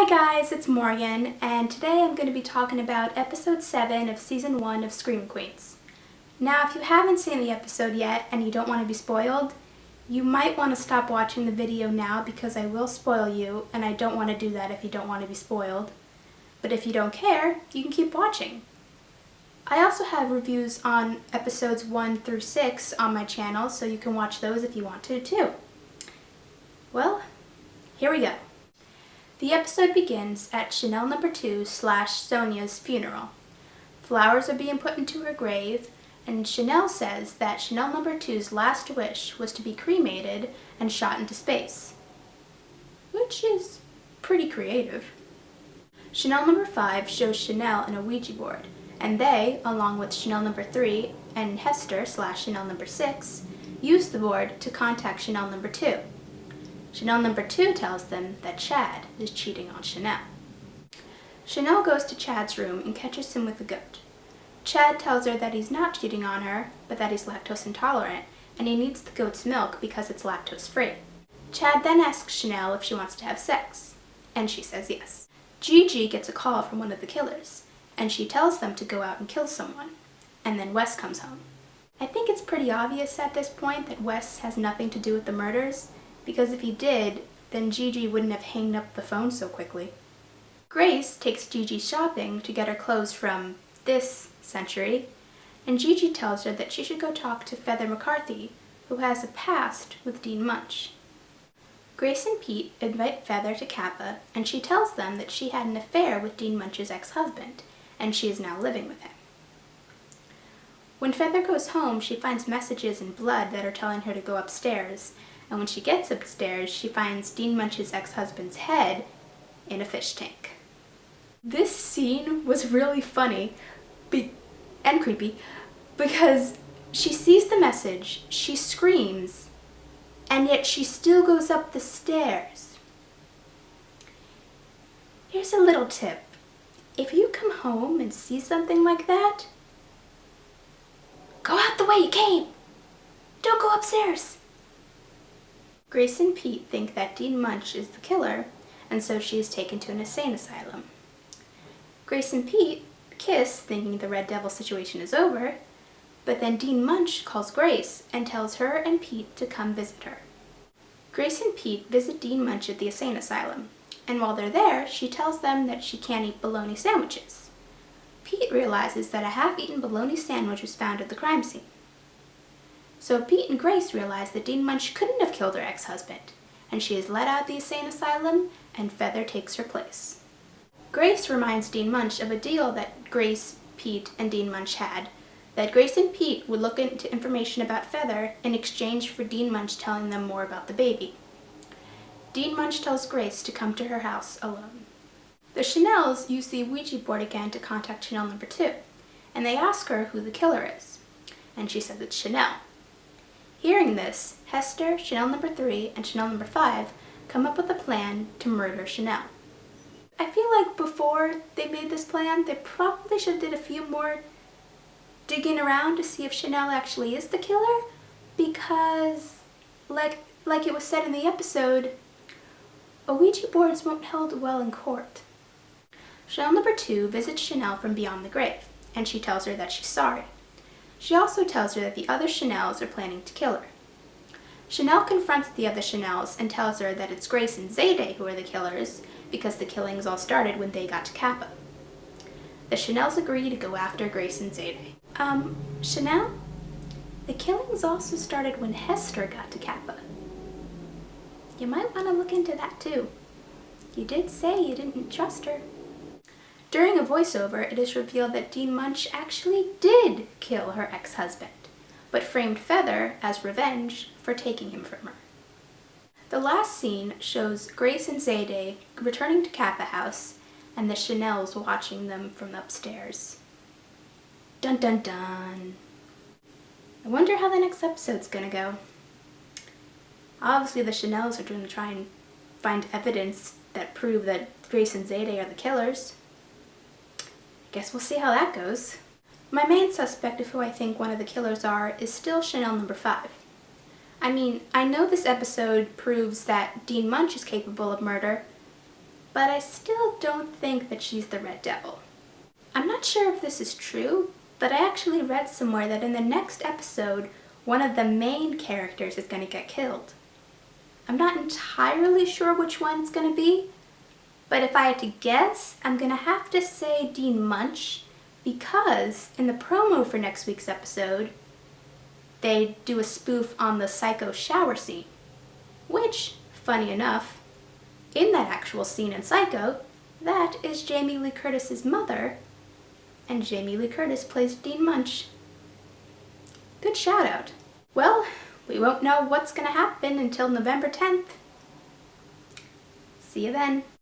Hi guys, it's Morgan, and today I'm going to be talking about episode 7 of season 1 of Scream Queens. Now, if you haven't seen the episode yet and you don't want to be spoiled, you might want to stop watching the video now because I will spoil you, and I don't want to do that if you don't want to be spoiled. But if you don't care, you can keep watching. I also have reviews on episodes 1 through 6 on my channel, so you can watch those if you want to too. Well, here we go. The episode begins at Chanel No. 2 / Sonia's funeral. Flowers are being put into her grave, and Chanel says that Chanel No. 2's last wish was to be cremated and shot into space, which is pretty creative. Chanel No. 5 shows Chanel in a Ouija board, and they, along with Chanel No. 3 and Hester / Chanel No. 6, use the board to contact Chanel No. 2. Chanel No. 2 tells them that Chad is cheating on Chanel. Chanel goes to Chad's room and catches him with a goat. Chad tells her that he's not cheating on her, but that he's lactose intolerant, and he needs the goat's milk because it's lactose free. Chad then asks Chanel if she wants to have sex, and she says yes. Gigi gets a call from one of the killers, and she tells them to go out and kill someone, and then Wes comes home. I think it's pretty obvious at this point that Wes has nothing to do with the murders, because if he did, then Gigi wouldn't have hanged up the phone so quickly. Grace takes Gigi shopping to get her clothes from this century, and Gigi tells her that she should go talk to Feather McCarthy, who has a past with Dean Munch. Grace and Pete invite Feather to Kappa, and she tells them that she had an affair with Dean Munch's ex-husband, and she is now living with him. When Feather goes home, she finds messages in blood that are telling her to go upstairs, and when she gets upstairs, she finds Dean Munch's ex-husband's head in a fish tank. This scene was really funny and creepy because she sees the message, she screams, and yet she still goes up the stairs. Here's a little tip. If you come home and see something like that, go out the way you came. Don't go upstairs. Grace and Pete think that Dean Munch is the killer, and so she is taken to an insane asylum. Grace and Pete kiss, thinking the Red Devil situation is over, but then Dean Munch calls Grace and tells her and Pete to come visit her. Grace and Pete visit Dean Munch at the insane asylum, and while they're there, she tells them that she can't eat bologna sandwiches. Pete realizes that a half-eaten bologna sandwich was found at the crime scene. So Pete and Grace realize that Dean Munch couldn't have killed her ex-husband, and she is let out of the insane asylum, and Feather takes her place. Grace reminds Dean Munch of a deal that Grace, Pete, and Dean Munch had, that Grace and Pete would look into information about Feather in exchange for Dean Munch telling them more about the baby. Dean Munch tells Grace to come to her house alone. The Chanels use the Ouija board again to contact Chanel No. 2, and they ask her who the killer is, and she says it's Chanel. Hearing this, Hester, Chanel No. 3, and Chanel No. 5 come up with a plan to murder Chanel. I feel like before they made this plan, they probably should have did a few more digging around to see if Chanel actually is the killer, because, like it was said in the episode, Ouija boards won't hold well in court. Chanel No. 2 visits Chanel from beyond the grave, and she tells her that she's sorry. She also tells her that the other Chanels are planning to kill her. Chanel confronts the other Chanels and tells her that it's Grace and Zayday who are the killers because the killings all started when they got to Kappa. The Chanels agree to go after Grace and Zayday. Chanel? The killings also started when Hester got to Kappa. You might want to look into that too. You did say you didn't trust her. During a voiceover, it is revealed that Dean Munch actually did kill her ex-husband, but framed Feather as revenge for taking him from her. The last scene shows Grace and Zayday returning to Kappa House and the Chanels watching them from upstairs. Dun dun dun. I wonder how the next episode's gonna go. Obviously the Chanels are going to try and find evidence that prove that Grace and Zayday are the killers. Guess we'll see how that goes. My main suspect of who I think one of the killers are is still Chanel No. 5. I mean, I know this episode proves that Dean Munch is capable of murder, but I still don't think that she's the Red Devil. I'm not sure if this is true, but I actually read somewhere that in the next episode, one of the main characters is going to get killed. I'm not entirely sure which one it's going to be, but if I had to guess, I'm going to have to say Dean Munch, because in the promo for next week's episode, they do a spoof on the Psycho shower scene, which, funny enough, in that actual scene in Psycho, that is Jamie Lee Curtis's mother, and Jamie Lee Curtis plays Dean Munch. Good shout out. Well, we won't know what's going to happen until November 10th. See you then.